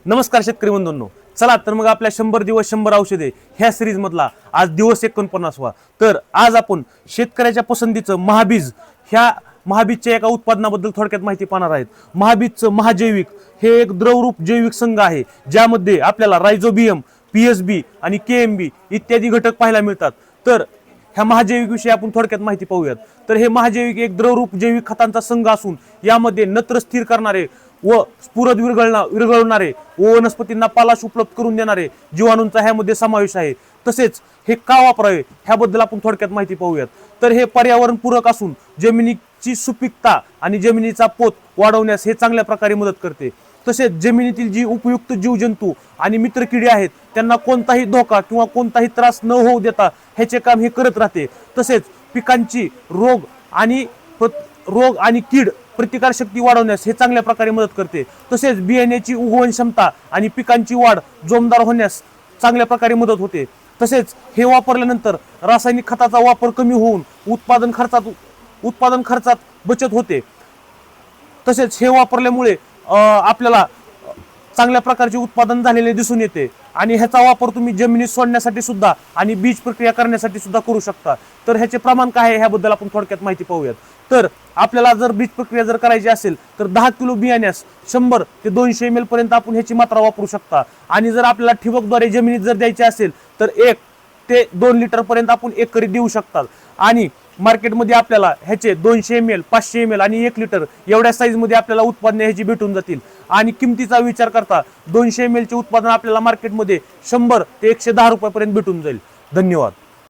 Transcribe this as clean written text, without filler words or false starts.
नमस्कार शेतकरी बंधूंनो, चला तर मग आपल्या 100 दिवस 100 औषधे ह्या सिरीज मधला आज दिवस 49वा। तर आज आपण शेतकऱ्याच्या पसंतीचं महाबीज ह्या महाबीजच्या एका उत्पादनाबद्दल थोडक्यात माहिती पाहणार आहेत। महाबीजचं महाजैविक हे एक द्रवरूप जैविक संघ आहे, ज्यामध्ये आपल्याला रायझोबियम, पीएसबी आणि केएमबी इत्यादी घटक पाहायला मिळतात। तर ह्या महाजैविक विषयी आपण थोडक्यात माहिती पाहूयात। तर हे महाजैविक एक द्रवरूप जैविक खतांचा संघ असून यामध्ये नत्र स्थिर करणारे व स्फुरद विरघळणारे व वनस्पतींना पालाश उपलब्ध करून देणारे जीवाणूंचा ह्यामध्ये समावेश आहे। तसेच हे का वापरावे ह्याबद्दल आपण थोडक्यात माहिती पाहूयात। तर हे पर्यावरण पूरक असून जमिनीची सुपीकता आणि जमिनीचा पोत वाढवण्यास हे चांगल्या प्रकारे मदत करते। तसेच जमिनीतील जी उपयुक्त जीवजंतू आणि मित्रकिडे आहेत त्यांना कोणताही धोका किंवा कोणताही त्रास न होऊ देता ह्याचे काम हे करत राहते। तसेच पिकांची रोग आणि कीड प्रतिकार शक्ती वाढवण्यास हे चांगल्या प्रकारे मदत करते। तसेच बियाण्याची उगवण क्षमता आणि पिकांची वाढ जोमदार होण्यास चांगल्या प्रकारे मदत होते। तसेच हे वापरल्यानंतर रासायनिक खताचा वापर कमी होऊन उत्पादन खर्चात बचत होते। तसेच हे वापरल्यामुळे आपल्याला चांगल्या प्रकारचे उत्पादन झालेले दिसून येते आणि ह्याचा वापर तुम्ही जमिनीत सोडण्यासाठी सुद्धा आणि बीज प्रक्रिया करण्यासाठी सुद्धा करू शकता। तर ह्याचे प्रमाण काय आहे ह्याबद्दल आपण थोडक्यात माहिती पाहूयात। तर आपल्याला जर बीज प्रक्रिया जर करायची असेल तर 10 किलो बियाण्यास 100 ते 200 ml पर्यंत आपण ह्याची मात्रा वापरू शकता। आणि जर आपल्याला ठिबकद्वारे जमिनीत जर द्यायची असेल तर 1 ते 2 लिटर पर्यंत आपण एकरी देऊ शकतात। आणि मार्केटमध्ये आपल्याला ह्याचे 200 ml, 500 ml आणि 1 लिटर एवढ्या साईज मध्ये आपल्याला उत्पादने ह्याची भेटून जातील। आणि किमतीचा विचार करता 200 ml चे उत्पादन आपल्याला मार्केटमध्ये 100 ते 110 रुपयापर्यंत भेटून जाईल। धन्यवाद।